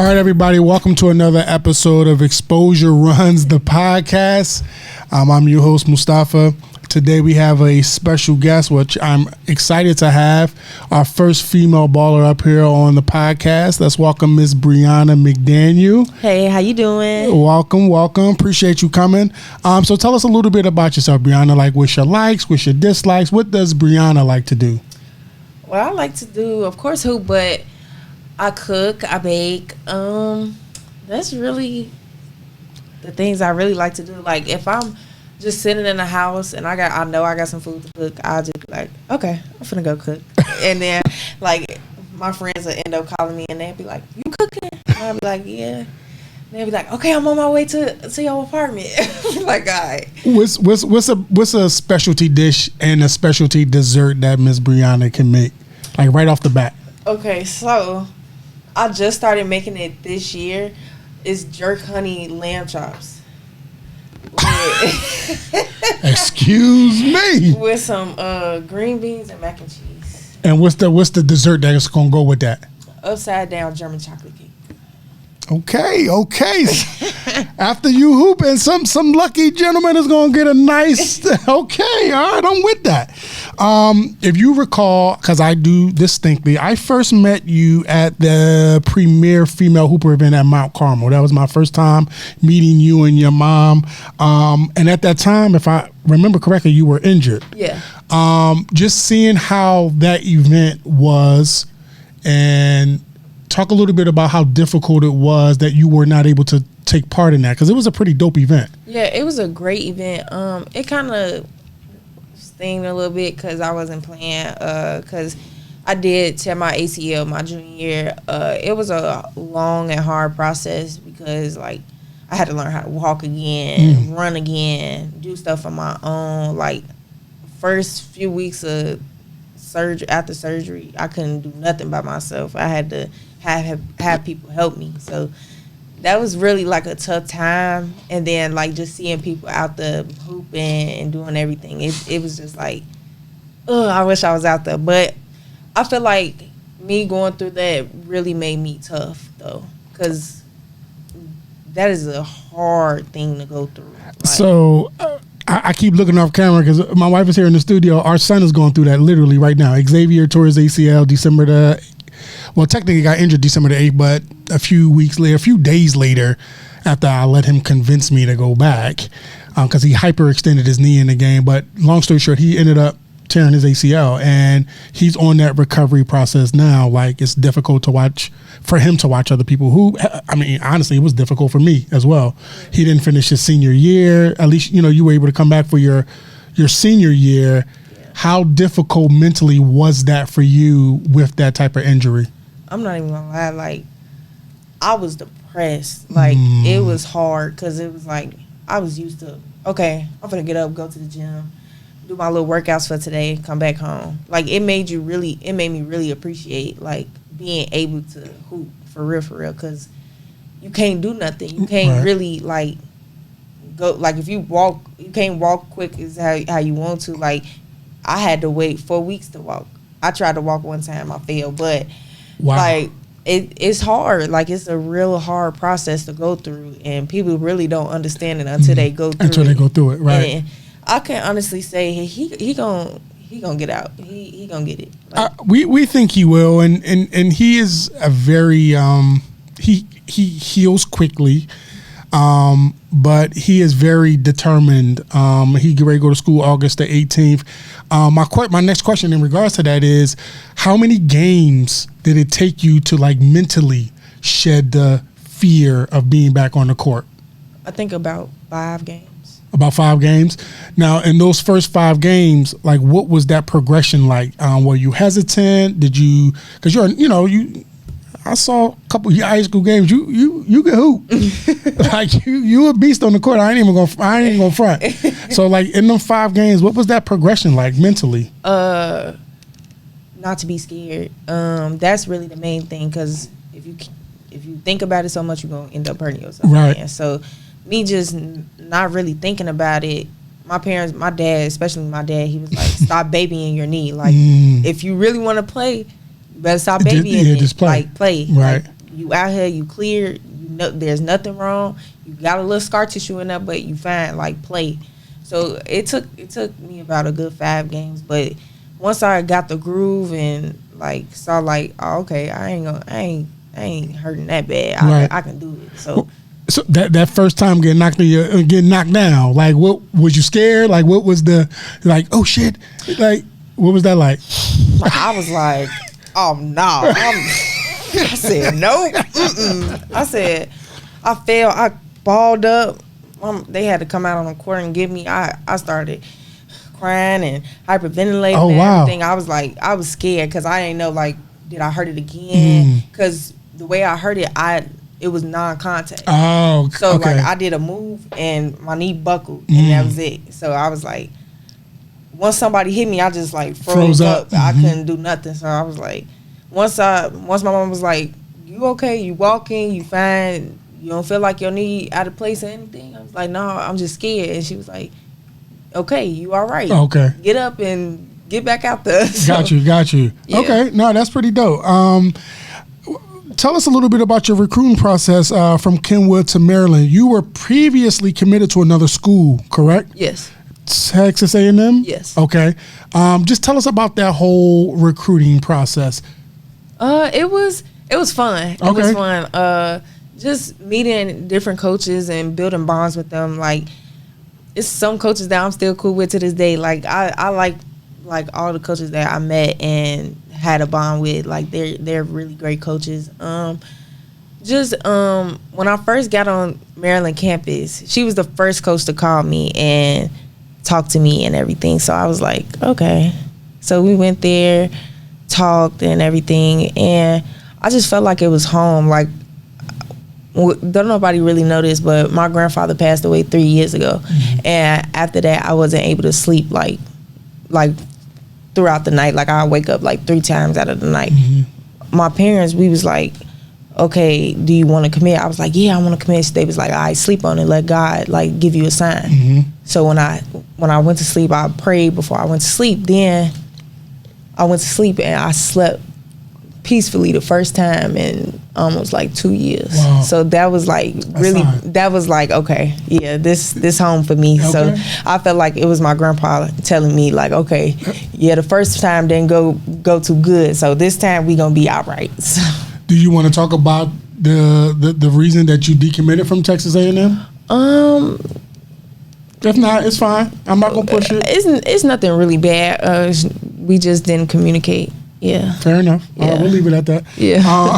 All right, everybody, welcome to another episode of Xposure Runs the Podcast. I'm your host, Mustafa. Today we have a special guest, which I'm excited to have, our first female baller up here on the podcast. Let's welcome Miss Brianna McDaniel. Hey, how you doing? Welcome. Appreciate you coming. So tell us a little bit about yourself, Brianna. Like, what's your likes, what's your dislikes? What does Brianna like to do? Well, I like to do, of course, hoop, but I cook, I bake. That's really the things I really like to do. Like, if I'm just sitting in the house and I know I got some food to cook, I'll just be like, okay, I'm finna go cook. And then, like, my friends will end up calling me and they'll be like, you cooking? And I'll be like, yeah. And they'll be like, okay, I'm on my way to your apartment. Like, all right. What's a specialty dish and a specialty dessert that Miss Brianna can make? Like, right off the bat. Okay, so I just started making it this year. It's jerk honey lamb chops. Excuse me. With some green beans and mac and cheese. And what's the dessert that's gonna go with that? Upside down German chocolate cake. Okay. After you hooping, some lucky gentleman is gonna get a nice. Okay, all right, I'm with that. If you recall, because I do distinctly, I first met you at the premier female hooper event at Mount Carmel. That was my first time meeting you and your mom. And at that time, if I remember correctly, you were injured. Yeah. Just seeing how that event was, and talk a little bit about how difficult it was that you were not able to take part in that, because it was a pretty dope event. Yeah, it was a great event. It kind of sting a little bit because I wasn't playing, because I did tear my ACL my junior year. It was a long and hard process because, like, I had to learn how to walk again, run again, do stuff on my own. Like, first few weeks of surgery, after surgery, I couldn't do nothing by myself. I had to have people help me. So that was really like a tough time. And then, like, just seeing people out there hooping and doing everything, it was just like, I wish I was out there. But I feel like me going through that really made me tough, though, because that is a hard thing to go through. Like, so I keep looking off camera because my wife is here in the studio. Our son is going through that literally right now. Xavier tore his ACL technically got injured December the 8th, but a few days later, after I let him convince me to go back, because he hyperextended his knee in the game. But long story short, he ended up tearing his ACL, and he's on that recovery process now. Like, it's difficult for him to watch other people who, I mean, honestly, it was difficult for me as well. He didn't finish his senior year. At least, you were able to come back for your senior year. Yeah. How difficult mentally was that for you with that type of injury? I'm not even gonna lie, like, I was depressed. Like, it was hard because it was like, I was used to, okay, I'm gonna get up, go to the gym, do my little workouts for today, come back home. Like, it made me really appreciate, like, being able to hoop for real, because you can't do nothing. You can't really, like, go, like, if you walk, you can't walk quick as how you want to. Like, I had to wait 4 weeks to walk. I tried to walk one time, I failed, but like, it's hard. Like, it's a real hard process to go through, and people really don't understand it until they go through it. Right. And I can honestly say he gonna get out. He gonna get it. Like, we think he will, and he is a very he heals quickly, but he is very determined. He get ready to go to school August the 18th. My next question in regards to that is, how many games did it take you to, like, mentally shed the fear of being back on the court? I think about 5 games. About 5 games. Now, in those first 5 games, like, what was that progression like? Were you hesitant? Did you? Because I saw a couple of your high school games. You can hoop. Like, you a beast on the court. I ain't even gonna front. So, like, in them 5 games, what was that progression like mentally? Not to be scared. That's really the main thing, because if you think about it so much, you're gonna end up hurting yourself. Right. Man. So, me just not really thinking about it. My parents, my dad, especially my dad, he was like, "Stop babying your knee. Like, if you really want to play, you better stop babying it. Just play. Like, play. Right. Like, you out here, you clear, you know there's nothing wrong. You got a little scar tissue in there, but you fine, like play. So it took me about a good 5 games, but once I got the groove and like saw like, oh, okay, I ain't hurting that bad. I can do it. So that first time getting knocked down, like what was you scared? Like what was the like? Oh shit! Like what was that like? I was like, oh no! I said nope. I said I fell. I balled up. They had to come out on the court and get me. I started crying and hyperventilating and everything. I was like, I was scared because I didn't know, like, did I hurt it again? Because the way I hurt it, it was non-contact. Oh, so okay. Like I did a move and my knee buckled and that was it. So I was like, once somebody hit me, I just like froze up. I couldn't do nothing. So I was like, once my mom was like, you okay? You walking? You fine? You don't feel like your knee out of place or anything? I was like, no, I'm just scared. And she was like, okay, you all right. Okay. Get up and get back out there. So, got you. Yeah. Okay, no, that's pretty dope. Tell us a little bit about your recruiting process from Kenwood to Maryland. You were previously committed to another school, correct? Yes. Texas A&M? Yes. Okay. Just tell us about that whole recruiting process. It was fun. It was fun. Just meeting different coaches and building bonds with them. Like, it's some coaches that I'm still cool with to this day. Like, I like all the coaches that I met and had a bond with. Like, they're really great coaches. When I first got on Maryland campus, she was the first coach to call me and talk to me and everything. So I was like, okay. So we went there, talked and everything, and I just felt like it was home. Like, don't nobody really know this, but my grandfather passed away 3 years ago. And after that, I wasn't able to sleep like throughout the night. Like, I wake up like 3 times out of the night. My parents, we was like, okay, do you want to commit? I was like, yeah, I want to commit. They was like, all right, sleep on it. Let God like give you a sign. So when I went to sleep, I prayed before I went to sleep. Then I went to sleep and I slept peacefully the first time in almost like 2 years. Wow. So that was like really, that was like, okay, yeah, this home for me. Okay. So I felt like it was my grandpa telling me like, okay, yeah, the first time didn't go too good. So this time we gonna be all right. So. Do you want to talk about the reason that you decommitted from Texas A&M? If not, it's fine. I'm not gonna push it. It's nothing really bad. We just didn't communicate. Yeah. Fair enough. Yeah. We'll leave it at that. Yeah.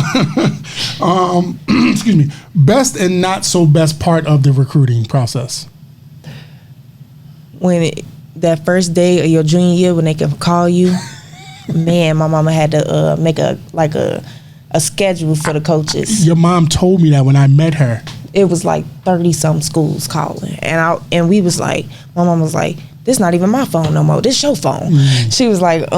Excuse me. Best and not so best part of the recruiting process? That first day of your junior year when they can call you, man, my mama had to make a schedule for the coaches. Your mom told me that when I met her. It was like 30-some schools calling. And we was like, my mom was like, this not even my phone no more. This your phone. She was like,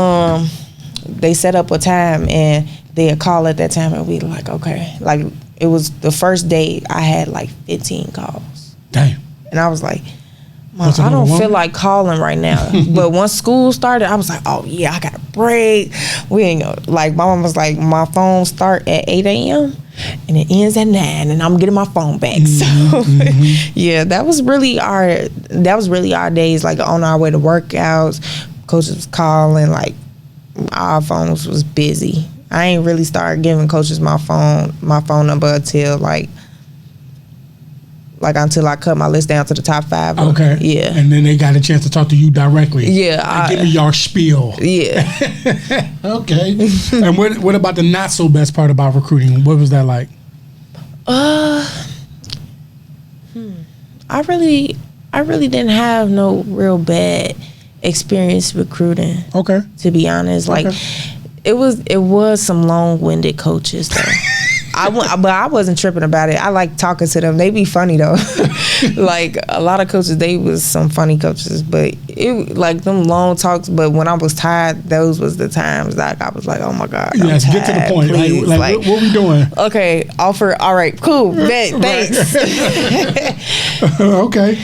they set up a time and they'd call at that time and we like, okay. Like, it was the first day I had like 15 calls. Damn. And I was like, Mom, I don't feel like calling right now. But once school started, I was like, oh yeah, I got a break. We ain't gonna, like, my mom was like, my phone start at 8 a.m. and it ends at 9 and I'm getting my phone back. So yeah, that was really our days, like on our way to workouts. Coaches was calling, like our phones was busy. I ain't really started giving coaches my phone number until until I cut my list down to the top 5. Okay. Yeah. And then they got a chance to talk to you directly. Yeah. Give me your spiel. Yeah. Okay. And what about the not so best part about recruiting? What was that like? I really didn't have no real bad experience recruiting. Okay. To be honest, like it was some long-winded coaches though. But I wasn't tripping about it. I like talking to them. They be funny though. Like a lot of coaches, they was some funny coaches, but it like them long talks. But when I was tired, those was the times like I was like, oh my God. Yes, get to the point. Please. Like what we doing? Okay, offer. All right, cool. Thanks. Okay.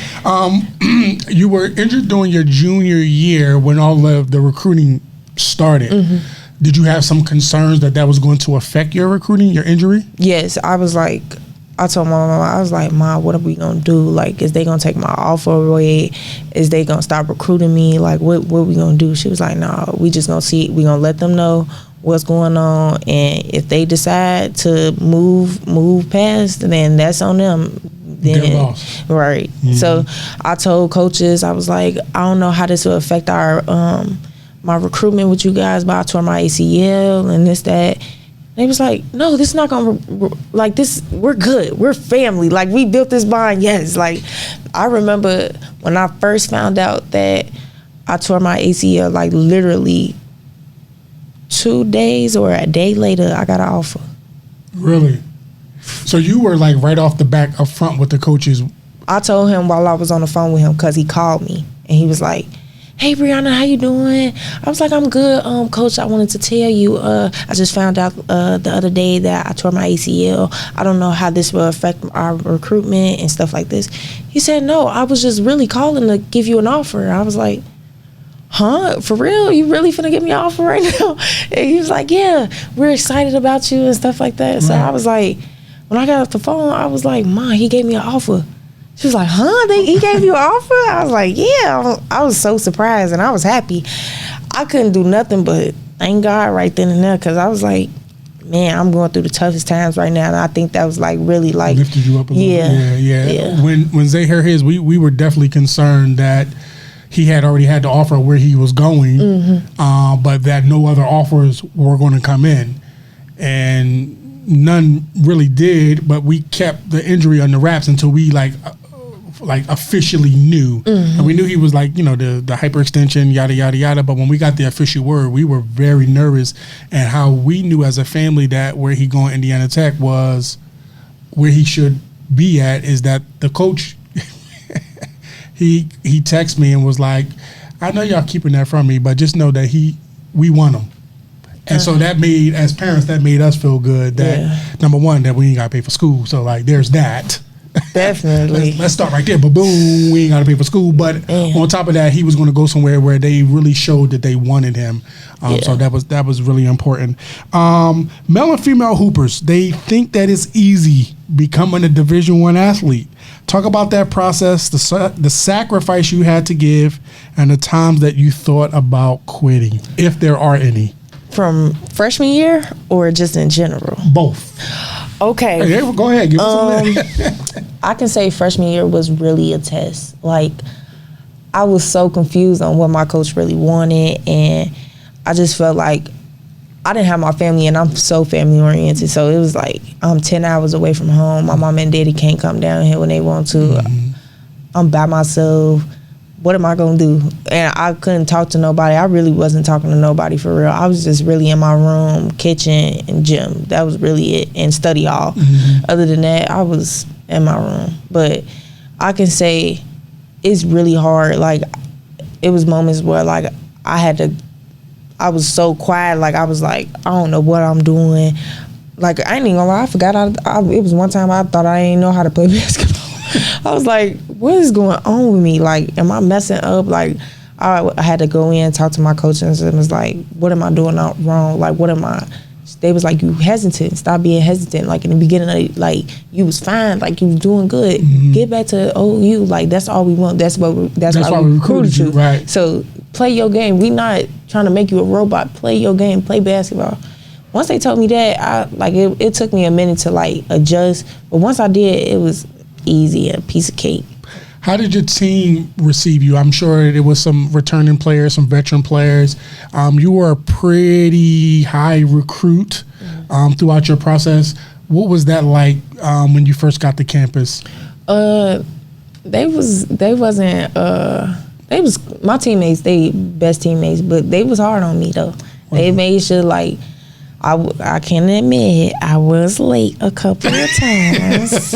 You were injured during your junior year when all of the recruiting started. Did you have some concerns that was going to affect your recruiting, your injury? Yes, I was like, I told my mom, I was like, Mom, what are we gonna do? Like, is they gonna take my offer away? Is they gonna stop recruiting me? Like, what we gonna do? She was like, no, we just gonna see. We gonna let them know what's going on, and if they decide to move past, then that's on them. Then, lost. Right. Mm-hmm. So I told coaches, I was like, I don't know how this will affect our my recruitment with you guys, but I tore my ACL and this, that. They was like, no, this is not gonna, like, this, we're good, we're family, like, we built this bond. Yes. Like, I remember when I first found out that I tore my ACL, like, literally 2 days or a day later, I got an offer. Really? So you were like right off the back up front with the coaches. I told him while I was on the phone with him, because he called me and he was like, hey, Brianna, how you doing? I was like, I'm good, Coach. I wanted to tell you, I just found out the other day that I tore my ACL. I don't know how this will affect our recruitment and stuff like this. He said, no, I was just really calling to give you an offer. I was like, huh? For real? You really finna give me an offer right now? And he was like, yeah, we're excited about you and stuff like that. Right. So I was like, when I got off the phone, I was like, Mom, he gave me an offer. She was like, huh? He gave you an offer? I was like, yeah. I was so surprised and I was happy. I couldn't do nothing but thank God right then and there, because I was like, man, I'm going through the toughest times right now. And I think that was like really like lifted you up a little bit. Yeah. When Zay heard his, we were definitely concerned that he had already had to offer where he was going, but that no other offers were going to come in. And none really did, but we kept the injury under wraps until we like officially knew. And we knew he was like, the hyperextension, yada, yada, yada. But when we got the official word, we were very nervous. And how we knew as a family that where he going Indiana Tech was where he should be at is that the coach, he texted me and was like, I know y'all keeping that from me, but just know that we won him. And so that made, as parents, that made us feel good that, number one, that we ain't got to pay for school. So, like, there's that. Definitely. let's start right there. But boom, we ain't got to pay for school. But on top of that, he was going to go somewhere where they really showed that they wanted him. So that was really important. Male and female hoopers, they think that it's easy becoming a Division I athlete. Talk about that process, the sacrifice you had to give, and the times that you thought about quitting, if there are any. From freshman year or just in general? Both. Okay. Hey, go ahead. Give us some. I can say freshman year was really a test. Like, I was so confused on what my coach really wanted, and I just felt like I didn't have my family, and I'm so family oriented. So it was like I'm 10 hours away from home. My mom and daddy can't come down here when they want to. I'm by myself. What am I going to do? And I couldn't talk to nobody. I really wasn't talking to nobody for real. I was just really in my room, kitchen, and gym. That was really it. And study hall. Other than that, I was in my room. But I can say it's really hard. Like, it was moments where, like, I was so quiet. Like, I was like, I don't know what I'm doing. Like, I ain't even gonna lie. I forgot. It was one time I thought I didn't know how to play basketball. I was like, what is going on with me? Like, am I messing up? Like, I had to go in and talk to my coach, and it was like, what am I doing wrong? Like, what am I? They was like, you hesitant. Stop being hesitant. Like, in the beginning, like, you was fine. Like, you was doing good. Get back to OU. Like, that's all we want. That's why we recruited you. Right. So, play your game. We not trying to make you a robot. Play your game. Play basketball. Once they told me that, it took me a minute to, like, adjust. But once I did, it was easy, a piece of cake. How did your team receive you? I'm sure there was some returning players, some veteran players. You were a pretty high recruit throughout your process. What was that like when you first got to campus? They was my teammates, they best teammates, but they was hard on me though. They made sure, like, I can admit I was late a couple of times,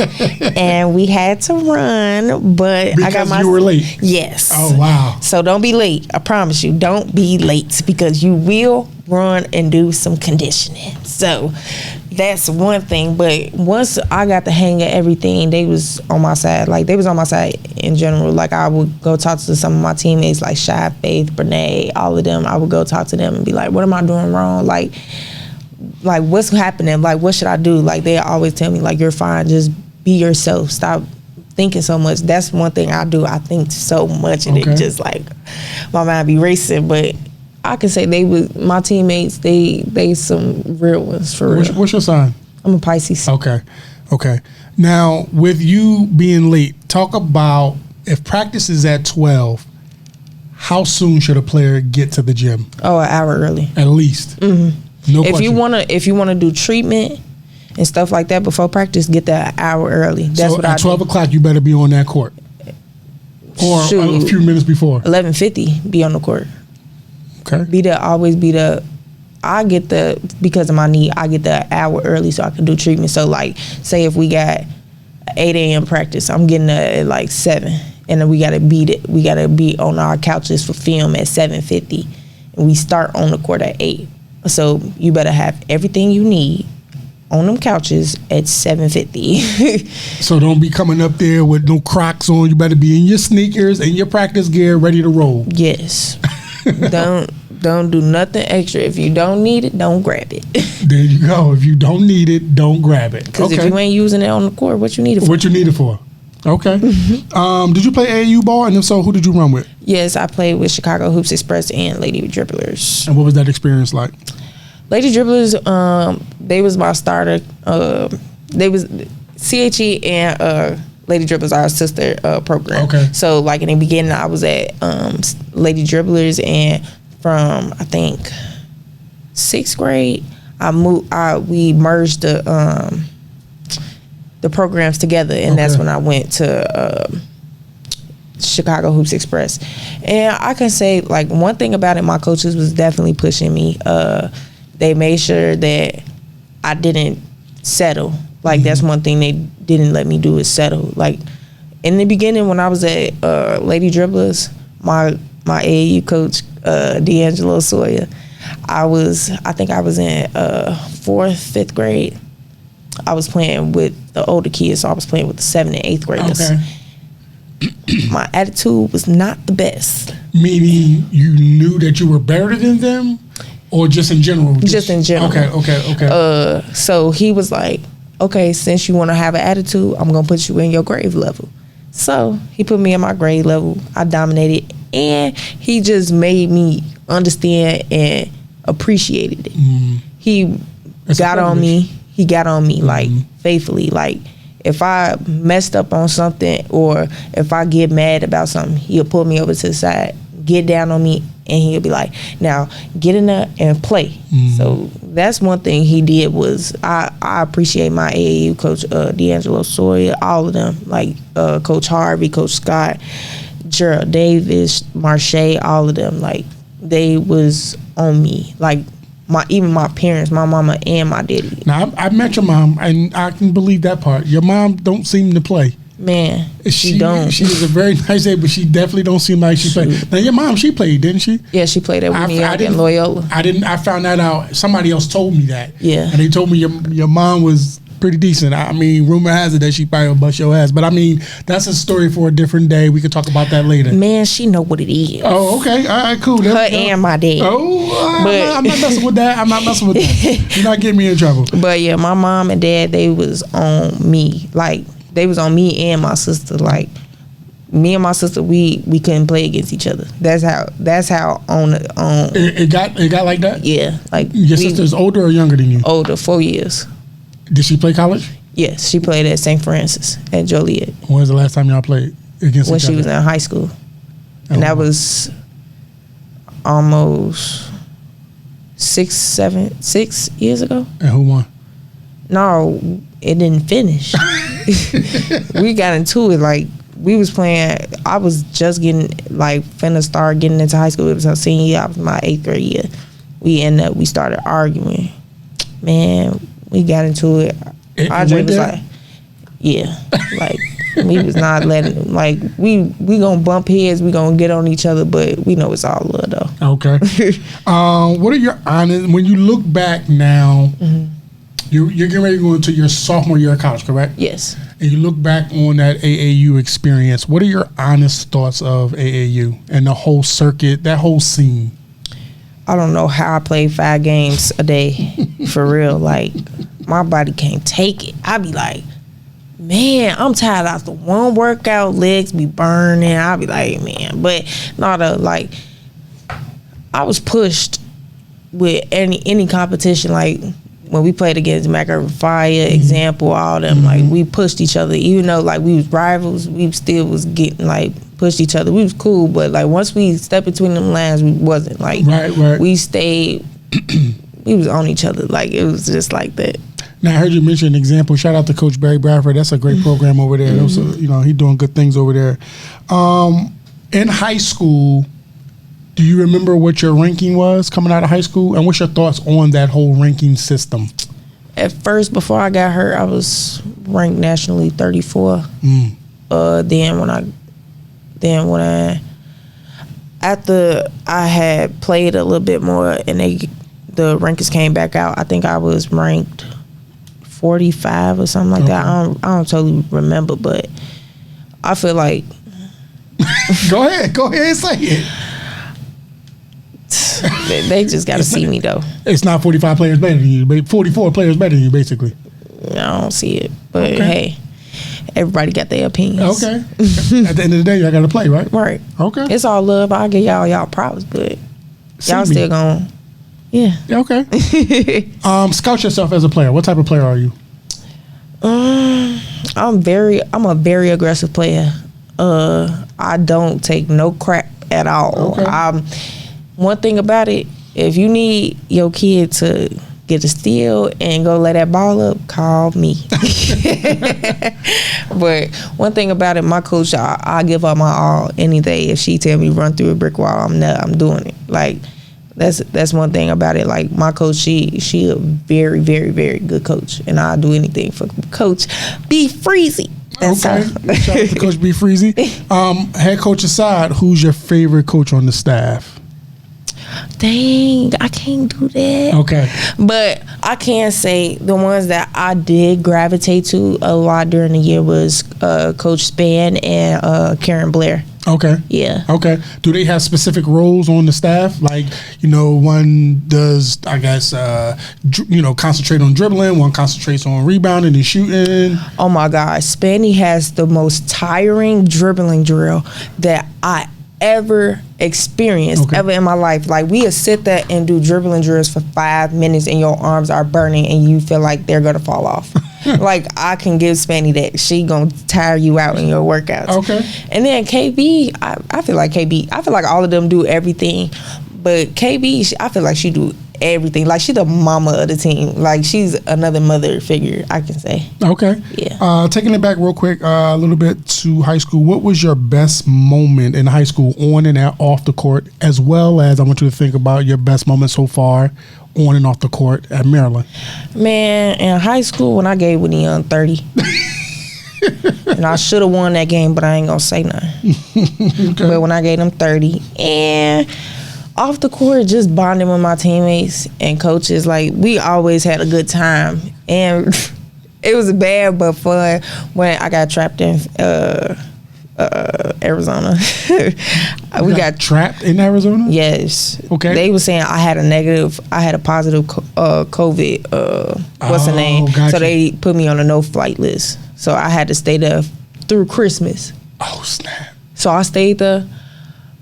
and we had to run. But because you were late. Yes. Oh wow. So don't be late. I promise you, don't be late, because you will run and do some conditioning. So that's one thing. But once I got the hang of everything, they was on my side. Like, they was on my side in general. Like, I would go talk to some of my teammates, like Shy, Faith, Brene, all of them. I would go talk to them and be like, what am I doing wrong? Like what's happening? Like, what should I do? Like, they always tell me, like, you're fine. Just be yourself. Stop thinking so much. That's one thing I do. I think so much, and it just, like, my mind be racing. But I can say my teammates, they some real ones, for real. What's your sign? I'm a Pisces. Okay. Now, with you being late, talk about, if practice is at 12, how soon should a player get to the gym? Oh, an hour early. At least. Mm-hmm. No if question. If you wanna do treatment and stuff like that before practice, get there an hour early. That's so what I do. at 12 o'clock, you better be on that court. Or a few minutes before. 11:50, be on the court. Okay. Be there, always be there. Because of my knee, I get there an hour early so I can do treatment. So, like, say if we got 8 a.m. practice, I'm getting there at like 7. And then we gotta be on our couches for film at 7:50. And we start on the court at 8. So you better have everything you need on them couches at 7:50. So don't be coming up there with no Crocs on. You better be in your sneakers and your practice gear ready to roll. Yes. Don't do nothing extra. If you don't need it, don't grab it. There you go. If you don't need it, don't grab it. Because if you ain't using it on the court, what you need it for? What you need it for. Okay. Did you play AAU ball? And if so, who did you run with? Yes, I played with Chicago Hoops Express and Lady Dribblers. And what was that experience like? Lady Dribblers, they was my starter. They was CHE and Lady Dribblers are our sister program. Okay. So, like, in the beginning, I was at Lady Dribblers, and from, I think, 6th grade, we merged the programs together, and that's when I went to Chicago Hoops Express. And I can say, like, one thing about it, my coaches was definitely pushing me. They made sure that I didn't settle. Like, that's one thing they didn't let me do, is settle. Like, in the beginning, when I was at Lady Dribblers, my AAU coach, D'Angelo Sawyer, I think I was in 4th, 5th grade. I was playing with the older kids, so I was playing with the 7th and 8th graders. Okay. My attitude was not the best. Meaning you knew that you were better than them, or just in general? Just in general. Okay. So he was like, okay, since you want to have an attitude, I'm going to put you in your grade level. So he put me in my grade level. I dominated, and he just made me understand and appreciated it. He got on me. He got on me, like, faithfully. Like, if I messed up on something, or if I get mad about something, he'll pull me over to the side, get down on me, and he'll be like, now get in there and play. So that's one thing he did, was I appreciate my AAU coach, D'Angelo Sawyer, all of them, like Coach Harvey, Coach Scott, Gerald Davis, Marche, all of them. Like, they was on me. Like, even my parents, my mama and my daddy. Now, I met your mom, and I can believe that part. Your mom don't seem to play. Man, she don't. She was a very nice lady, but she definitely don't seem like she played. Now, your mom, she played, didn't she? Yeah, she played at Whitney in Loyola. I found that out. Somebody else told me that. Yeah. And they told me your mom was pretty decent. I mean, rumor has it that she probably will bust your ass. But, I mean, that's a story for a different day. We could talk about that later. Man, she know what it is. Oh, okay. All right, cool. Her and my dad. Oh, I'm not messing with that. You're not getting me in trouble. But, yeah, my mom and dad, they was on me. Like, they was on me and my sister. Like, me and my sister, we couldn't play against each other. That's how on it got like that? Yeah. Like, your sister's older or younger than you? Older, 4 years. Did she play college? Yes, she played at St. Francis at Joliet. When was the last time y'all played against each other? When she was in high school. And that was almost 6 years ago. And who won? No, it didn't finish. We got into it, like, we was playing. I was just finna start getting into high school. It was her senior year. I was my 8th grade year. We started arguing. Man, we got into it. Andre was like, yeah, like, we was not letting, like, we gonna bump heads, we gonna get on each other, but we know it's all love, though. Okay. What are your honors, when you look back now, You're getting ready to go into your sophomore year of college, correct? Yes. And you look back on that AAU experience. What are your honest thoughts of AAU and the whole circuit, that whole scene? I don't know how I played 5 games a day, for real. Like, my body can't take it. I be like, man, I'm tired after one workout, legs be burning. I be like, man, but not like, I was pushed with any competition. Like, when we played against Macker Fire, Example, all them, like, we pushed each other. Even though, like, we was rivals, we still was getting, like, pushed each other. We was cool, but, like, once we stepped between them lines, we wasn't. Like, right. We stayed, we was on each other. Like, it was just like that. Now, I heard you mention an Example. Shout out to Coach Barry Bradford. That's a great program over there. Those, he's doing good things over there. In high school, do you remember what your ranking was coming out of high school? And what's your thoughts on that whole ranking system? At first, before I got hurt, I was ranked nationally 34. After I had played a little bit more and the rankings came back out, I think I was ranked 45 or something like that. I don't totally remember, but I feel like Go ahead and say it. They just got to see me, though. It's not 45 players better than you, but 44 players better than you, basically. I don't see it. But, hey, everybody got their opinions. Okay. At the end of the day, y'all got to play, right? Right. Okay. It's all love. I'll give y'all props, but y'all still going, yeah. Okay. Scout yourself as a player. What type of player are you? I'm a very aggressive player. I don't take no crap at all. Okay. One thing about it, if you need your kid to get a steal and go lay that ball up, call me. But one thing about it, my coach, I give her my all any day. If she tell me run through a brick wall, I'm doing it. Like, that's one thing about it. Like, my coach, she a very, very, very good coach, and I'll do anything for Coach B. Freezy. Okay. Shout out to Coach B. Freezy. Head coach aside, who's your favorite coach on the staff? Dang, I can't do that. Okay. But I can say the ones that I did gravitate to a lot during the year was Coach Spann and Karen Blair. Okay. Yeah. Okay. Do they have specific roles on the staff? Like, one does, I guess, concentrate on dribbling, one concentrates on rebounding and shooting. Oh my God. Spanny has the most tiring dribbling drill that I ever experienced ever in my life. Like, we would sit there and do dribbling drills for 5 minutes and your arms are burning and you feel like they're gonna fall off. Like, I can give Spanny that. She gonna tire you out in your workouts. Okay. And then KB, I feel like all of them do everything, but KB, I feel like she do everything. Like, she's the mama of the team. Like, she's another mother figure, I can say. Okay. Yeah. Taking it back real quick, a little bit to high school. What was your best moment in high school on and off the court, as well as I want you to think about your best moment so far on and off the court at Maryland? Man, in high school, when I gave Whitney Young 30. And I should have won that game, but I ain't gonna say nothing. Okay. But when I gave them 30, and off the court, just bonding with my teammates and coaches, like, we always had a good time. And it was bad but fun when I got trapped in Arizona. We got trapped in Arizona? Yes. Okay. They were saying I had a positive COVID, what's the name? Gotcha. So they put me on a no-flight list. So I had to stay there through Christmas. Oh, snap. So I stayed there.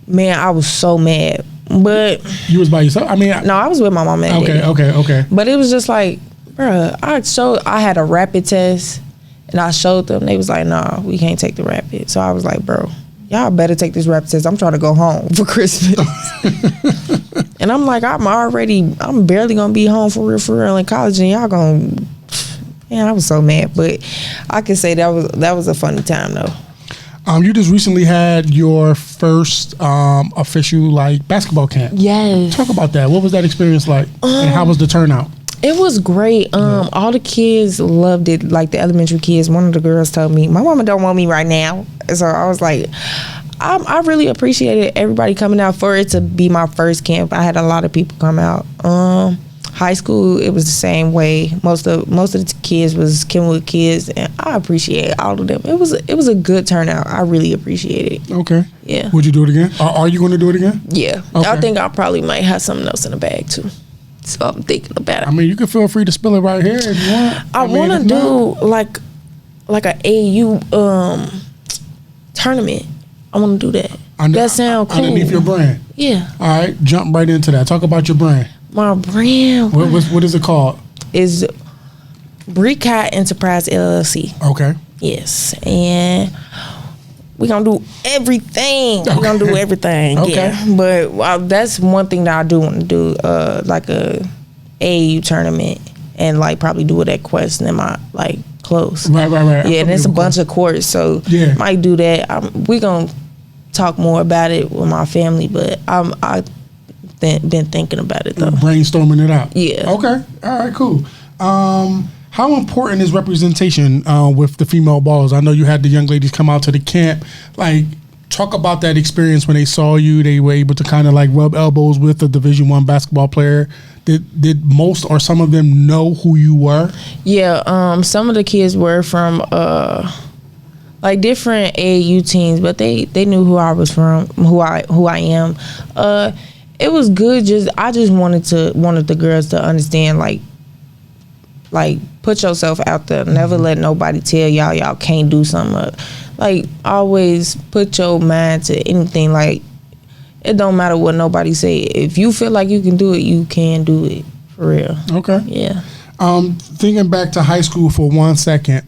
Man, I was so mad. But you was by yourself? I mean, no, I was with my mom and daddy. Okay. But it was just like, bruh, I had a rapid test and I showed them. They was like, nah, we can't take the rapid. So I was like, bro, y'all better take this rapid test. I'm trying to go home for Christmas. And I'm like, I'm barely gonna be home for real in college, and y'all gonna, I was so mad. But I can say that was a funny time though. You just recently had your first official basketball camp. Yes. Talk about that. What was that experience like? And how was the turnout? It was great. All the kids loved it. Like, the elementary kids, one of the girls told me, my mama don't want me right now. So I was like, I really appreciated everybody coming out for it to be my first camp. I had a lot of people come out. High school, it was the same way. Most of the kids was Kenwood kids, and I appreciate all of them. It was a good turnout. I really appreciate it. Okay. Yeah. Would you do it again? Are you going to do it again? Yeah. Okay. I think I probably might have something else in the bag too. So I'm thinking about it. I mean, you can feel free to spill it right here if you want. I want to do like an AU tournament. I want to do that. That sounds cool. Underneath your brand. Yeah. All right, jump right into that. Talk about your brand. My brand. What is it called? Is Brianna Enterprise LLC. Okay. Yes, and we're gonna do everything. Okay. We're gonna do everything. Okay. Yeah. But that's one thing that I do want to do, like a AAU tournament, and like probably do it at Quest and my like close. Right. Yeah, and it's a bunch of courts, so yeah, might do that. We're gonna talk more about it with my family, but I've been thinking about it though. Brainstorming it out. Yeah. Okay. All right. Cool. How important is representation with the female ballers? I know you had the young ladies come out to the camp. Like, talk about that experience when they saw you. They were able to kind of like rub elbows with a Division I basketball player. Did most or some of them know who you were? Yeah. Some of the kids were from like different AAU teams, but they knew who I was from, who I am. It was good. I just wanted the girls to understand, like put yourself out there. Never let nobody tell y'all can't do something. Like, always put your mind to anything. Like, it don't matter what nobody say. If you feel like you can do it, you can do it, for real. Okay. Yeah. Thinking back to high school for 1 second,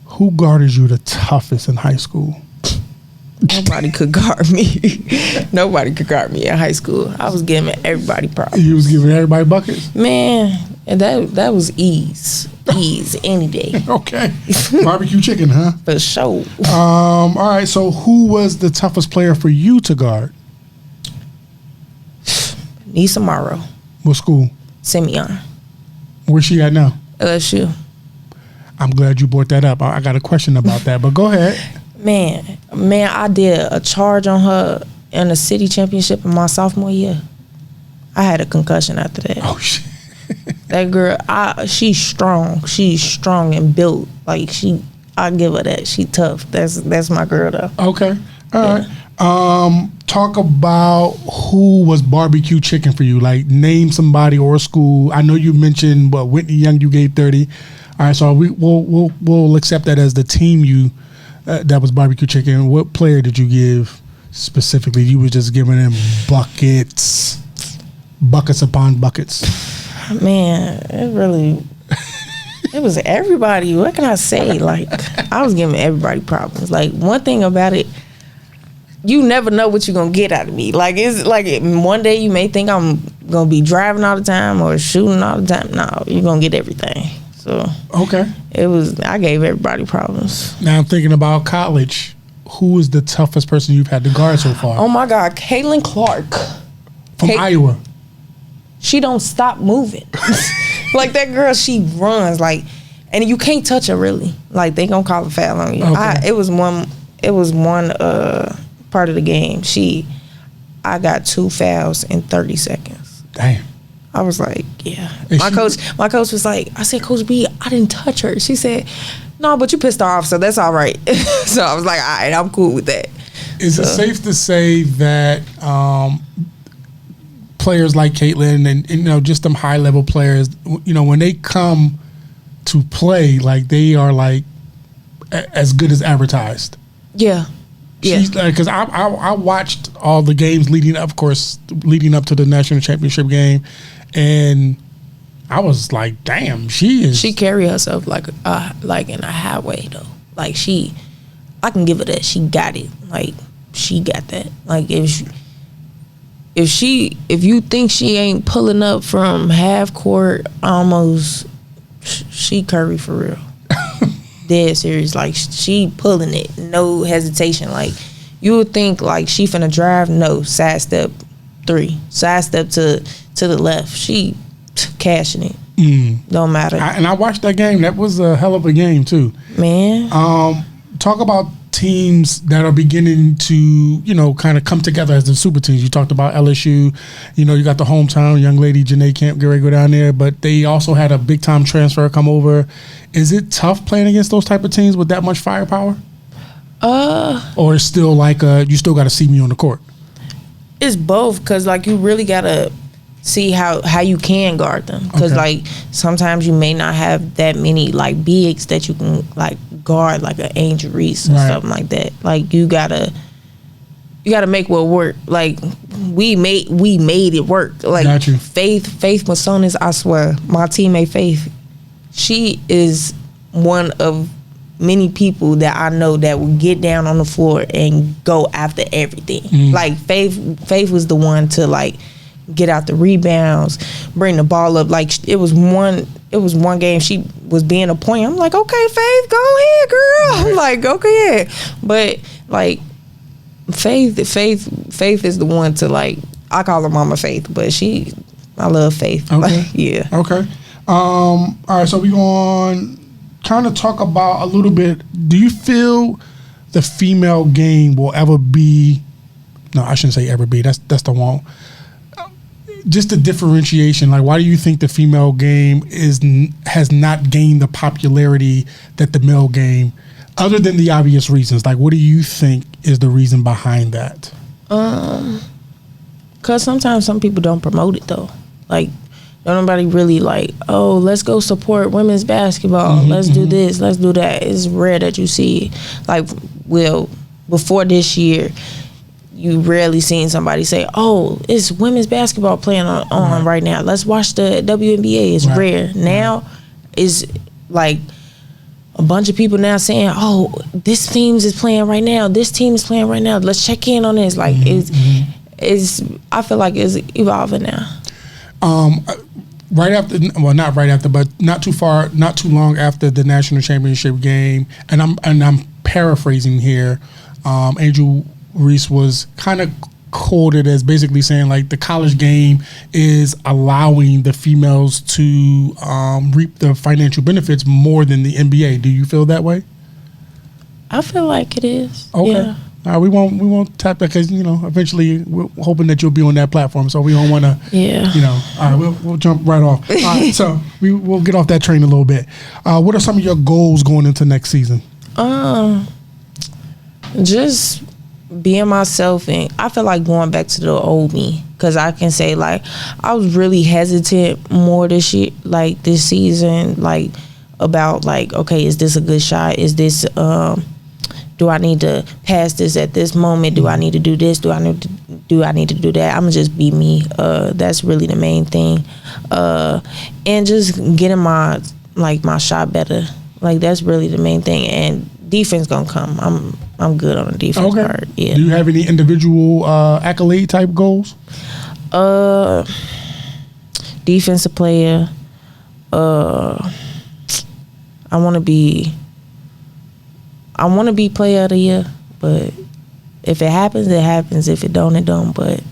who guarded you the toughest in high school? Nobody could guard me. Nobody could guard me in high school. I was giving everybody problems. You was giving everybody buckets? Man, and that was ease any day. Okay. Barbecue chicken, huh? For sure. All right, so who was the toughest player for you to guard? Nisa Morrow. What school? Simeon. Where's she at now? LSU. I'm glad you brought that up. I got a question about that, but go ahead. Man, I did a charge on her in the city championship in my sophomore year. I had a concussion after that. Oh, shit. That girl, she's strong. She's strong and built. Like, I give her that. She tough. That's my girl, though. Okay. All right. Talk about who was barbecue chicken for you. Like, name somebody or a school. I know you mentioned, Whitney Young, you gave 30. All right, so we'll accept that as the team you that was barbecue chicken. What player did you give specifically? You was just giving them buckets upon buckets. Man, it was everybody. What can I say? Like, I was giving everybody problems. Like, one thing about it, you never know what you're gonna get out of me. Like, it's like one day you may think I'm gonna be driving all the time or shooting all the time. No, you're gonna get everything. So okay, I gave everybody problems. Now I'm thinking about college. Who is the toughest person you've had to guard so far? Oh my God, Caitlin Clark from Iowa. She don't stop moving. Like, that girl, she runs like, and you can't touch her really. Like, they gonna call a foul on you. Okay. It was one part of the game. I got 2 fouls in 30 seconds. Damn. I was like, yeah. And my coach was like, I said, Coach B, I didn't touch her. She said, no, but you pissed her off, so that's all right. So I was like, all right, I'm cool with that. Is it safe to say that players like Caitlin and just them high level players, when they come to play, like, they are like as good as advertised? Yeah. Yeah. Because I watched all the games leading up to the national championship game, and I was like, damn, she carry herself like in a highway though. Like, I can give her that. She got it. Like, she got that. Like, if you think she ain't pulling up from half court, almost, she Curry for real. Dead serious. Like, she pulling it, no hesitation. Like, you would think like she finna drive, no, sidestep 3, sidestep to the left. She cashing it. Don't matter. And I watched that game. That was a hell of a game too, man. Talk about teams that are beginning to, you know, kind of come together as the super teams. You talked about LSU. You know, you got the hometown young lady, Janae Camp, get ready to go down there. But they also had a big-time transfer come over. Is it tough playing against those type of teams with that much firepower? Or it's still like you still got to see me on the court? It's both, because, like, you really got to see how you can guard them. Because, like, sometimes you may not have that many, like, bigs that you can, like, guard, like an Angel Reese or something like that. Like, you gotta make what work. Like, we made it work. Like, Faith Masonis, I swear, my teammate Faith, she is one of many people that I know that will get down on the floor and go after everything. Like, Faith was the one to, like, get out the rebounds, bring the ball up. Like, it was one game she was being a point. I'm like, okay, Faith, go ahead, girl. I'm like, okay, but, like, Faith is the one to, like, I call her Mama Faith, but I love Faith. Okay. Like, yeah. Okay. All right, so we're going to kind of talk about a little bit. Do you feel the female game will ever be, no, I shouldn't say ever be, that's the wrong, just the differentiation, like, why do you think the female game has not gained the popularity that the male game, other than the obvious reasons? Like, what do you think is the reason behind that? Because sometimes some people don't promote it, though. Like, nobody really like, oh, let's go support women's basketball. Let's do this, let's do that. It's rare that you see, like, well, before this year, you rarely seen somebody say, oh, it's women's basketball playing on right now. Let's watch the WNBA. It's rare. Now is like a bunch of people now saying, oh, this team is playing right now. This team is playing right now. Let's check in on this. Like, it's I feel like it's evolving now. Right after, well, not right after, but not too long after the national championship game, and I'm paraphrasing here, Angel Reese was kind of quoted as basically saying, like, the college game is allowing the females to reap the financial benefits more than the NBA. Do you feel that way? I feel like it is. Okay. Yeah. We won't tap that, because, you know, eventually we're hoping that you'll be on that platform, so we don't want to. Yeah. You know. All right, we'll jump right off. All right, so we'll get off that train a little bit. What are some of your goals going into next season? Just being myself, and I feel like going back to the old me, because I can say, like, I was really hesitant more this year, like this season, like, about, like, okay, is this a good shot? Is this do I need to pass this at this moment? Do I need to do this? Do I need to do that? I'm gonna just be me. That's really the main thing, and just getting my shot better. Like, that's really the main thing, and defense gonna come. I'm good on the defense part. Yeah. Do you have any individual accolade type goals? Defensive player. I want to be player of the year, but if it happens, it happens. If it don't, it don't. But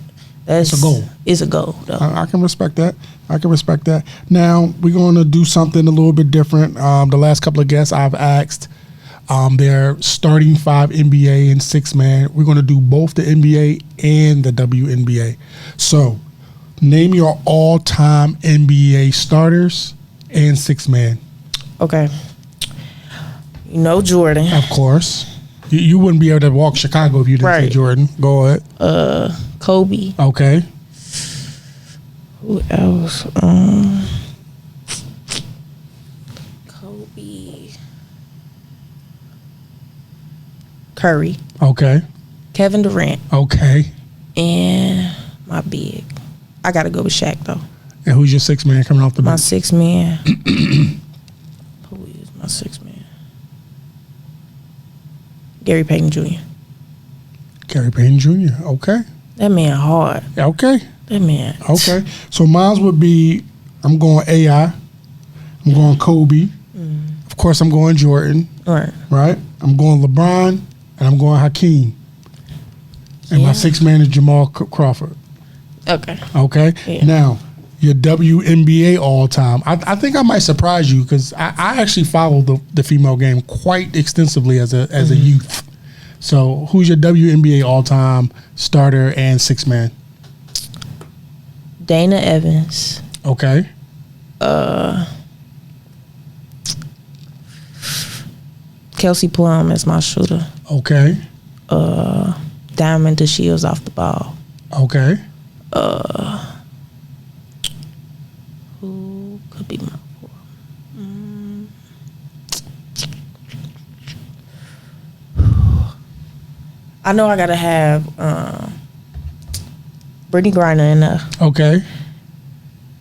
that's a goal. It's a goal, though. I can respect that. Now we're going to do something a little bit different. The last couple of guests I've asked, their starting 5 NBA and 6-man. We're going to do both the NBA and the WNBA. So, name your all-time NBA starters and 6-man. Okay. You know Jordan. Of course. You wouldn't be able to walk Chicago if you didn't say Jordan. Go ahead. Kobe. Okay. Who else? Curry. Okay. Kevin Durant. Okay. And my big. I got to go with Shaq, though. And who's your 6-man coming off the bench? My 6-man. Who is my 6-man? Gary Payton Jr. Gary Payton Jr. Okay. That man hard. Okay. That man. Okay. So mine would be, I'm going AI. I'm going Kobe. Of course, I'm going Jordan. Right. I'm going LeBron. And I'm going Hakeem. And my 6-man is Jamal Crawford. Okay. Yeah. Now, your WNBA all-time. I think I might surprise you, because I actually followed the female game quite extensively as a youth. So who's your WNBA all-time starter and six man? Dana Evans. Okay. Kelsey Plum is my shooter. Okay. Diamond DeShields off the ball. Okay. Who could be my four? I know I gotta have Brittany Griner in there. Okay.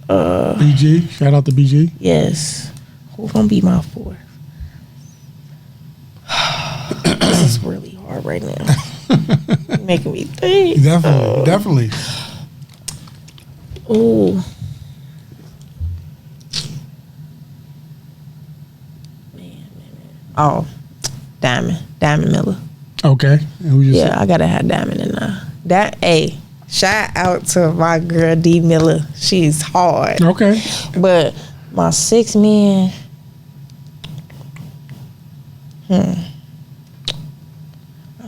BG. Shout out to BG. Yes. Who's gonna be my fourth? This is really hard right now. You're making me think. Definitely. Oh. Man. Oh. Diamond Miller. Okay. And who Yeah, I gotta have Diamond in there. Shout out to my girl D Miller. She's hard. Okay. But my six man. I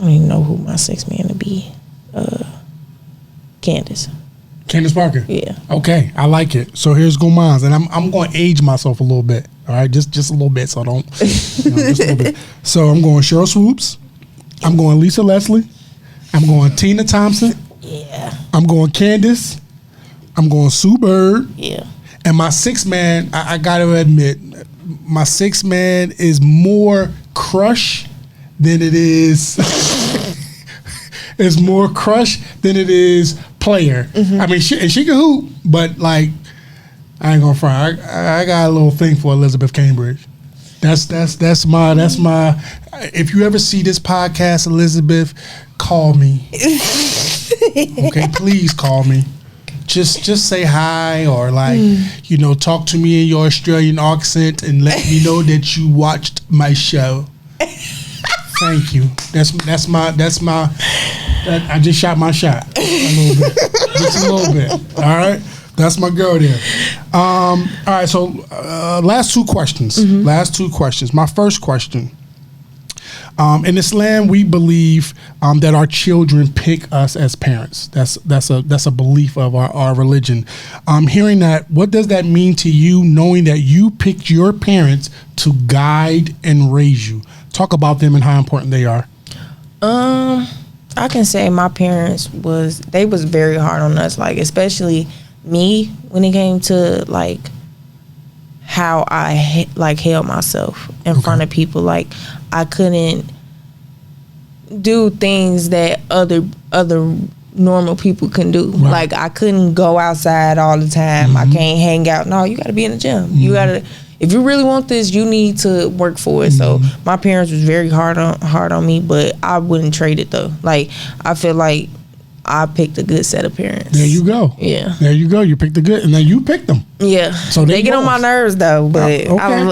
don't even know who my six man to be. Candace Parker. Yeah. Okay, I like it. So here's go mine, and I'm going to age myself a little bit. All right, just a little bit, so don't. Just a little bit. So I'm going Cheryl Swoops. I'm going Lisa Leslie. I'm going Tina Thompson. Yeah. I'm going Candace. I'm going Sue Bird. Yeah. And my six man, I got to admit, my six man is more crush than it is. It's more crush than it is player. Mm-hmm. I mean, she can hoop, but like, I ain't gonna front. I got a little thing for Elizabeth Cambridge. That's my. If you ever see this podcast, Elizabeth, call me. Okay, please call me. Just say hi or talk to me in your Australian accent and let me know that you watched my show. Thank you. That's my. I just shot my shot a little bit, just a little bit. All right, that's my girl there. All right, so last two questions. Mm-hmm. Last two questions. My first question. In Islam, we believe that our children pick us as parents. That's a belief of our religion. Hearing that, what does that mean to you, knowing that you picked your parents to guide and raise you? Talk about them and how important they are. I can say my parents was very hard on us, like especially me when it came to like how I held myself in front of people. Like I couldn't do things that other normal people can do. Right. Like I couldn't go outside all the time. Mm-hmm. I can't hang out. No, you got to be in the gym. Mm-hmm. You got to. If you really want this, you need to work for it. Mm-hmm. So my parents was very hard on me, but I wouldn't trade it though. Like I feel like I picked a good set of parents. There you go. Yeah. There you go. You picked the good, and then you picked them. Yeah. So they get on my nerves though, but okay.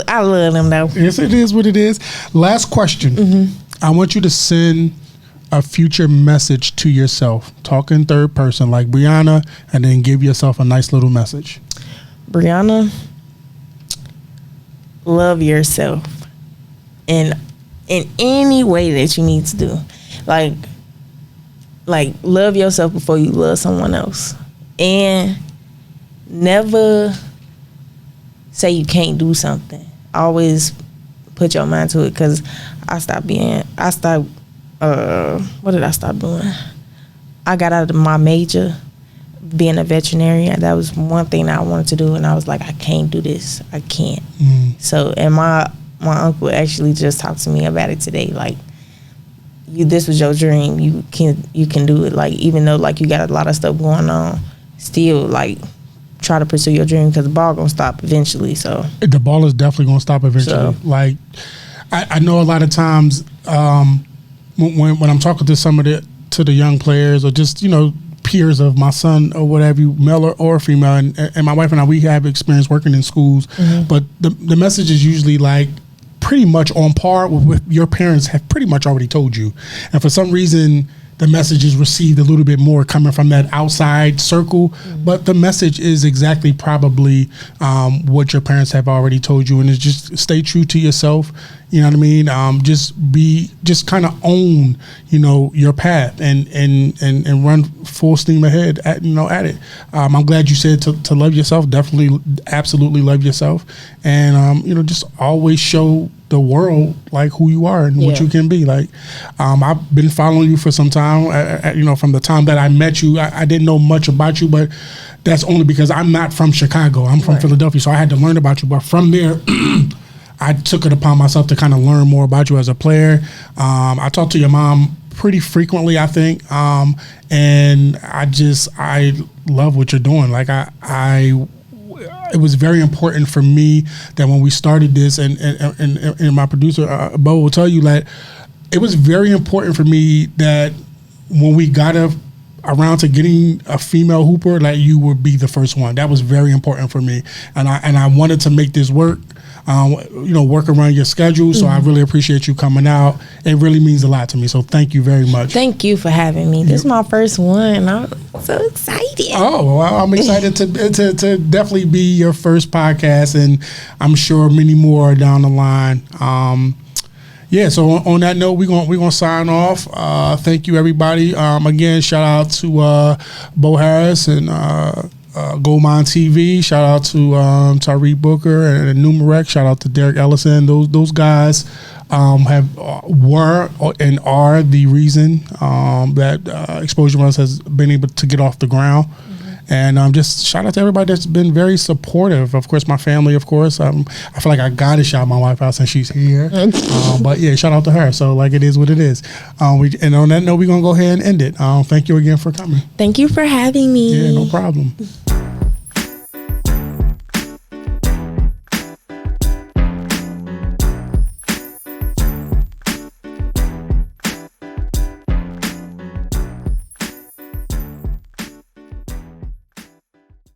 I love them though. Yes, it is what it is. Last question. Mm-hmm. I want you to send a future message to yourself. Talk in third person like Brianna, and then give yourself a nice little message. Brianna, love yourself in any way that you need to do. Like love yourself before you love someone else. And never say you can't do something. Always put your mind to it, because what did I stop doing? I got out of my major, being a veterinarian. That was one thing that I wanted to do, and I was like, I can't do this. I can't. So, and my uncle actually just talked to me about it today. Like, this was your dream. You can do it. Like, even though like you got a lot of stuff going on, still like try to pursue your dream, because the ball gonna stop eventually. So the ball is definitely gonna stop eventually. So, like, I know a lot of times when I'm talking to to the young players, or just peers of my son or whatever, male or female, and my wife and I, we have experience working in schools, mm-hmm. but the message is usually like pretty much on par with what your parents have pretty much already told you, and for some reason the message is received a little bit more coming from that outside circle. But the message is exactly probably what your parents have already told you, and it's just stay true to yourself. You know what I mean? Just kind of own, your path and run full steam ahead at it. I'm glad you said to love yourself. Definitely, absolutely love yourself, and just always show the world like who you are and what you can be. Like, I've been following you for some time. From the time that I met you, I didn't know much about you, but that's only because I'm not from Chicago. I'm from Philadelphia, so I had to learn about you. But from there, I took it upon myself to kind of learn more about you as a player. I talked to your mom pretty frequently, I think, and I love what you're doing. Like it was very important for me that when we started this, and my producer Bo will tell you that it was very important for me that when we got around to getting a female hooper, that you would be the first one. That was very important for me, and I wanted to make this work. Work around your schedule. So I really appreciate you coming out. It really means a lot to me. So thank you very much. Thank you for having me. This is my first one. I'm so excited. Oh, well, I'm excited to definitely be your first podcast, and I'm sure many more down the line. So on that note, we're gonna sign off. Thank you, everybody. Again, shout out to Bo Harris and Goldmine TV. Shout out to Tariq Booker and Numerec. Shout out to Derek Ellison. Those guys were and are the reason that Xposure Runs has been able to get off the ground. And just shout out to everybody that's been very supportive. Of course, my family, of course. I feel like I got to shout my wife out since she's here. But yeah, shout out to her. So like it is what it is. And on that note, we're going to go ahead and end it. Thank you again for coming. Thank you for having me. Yeah, no problem.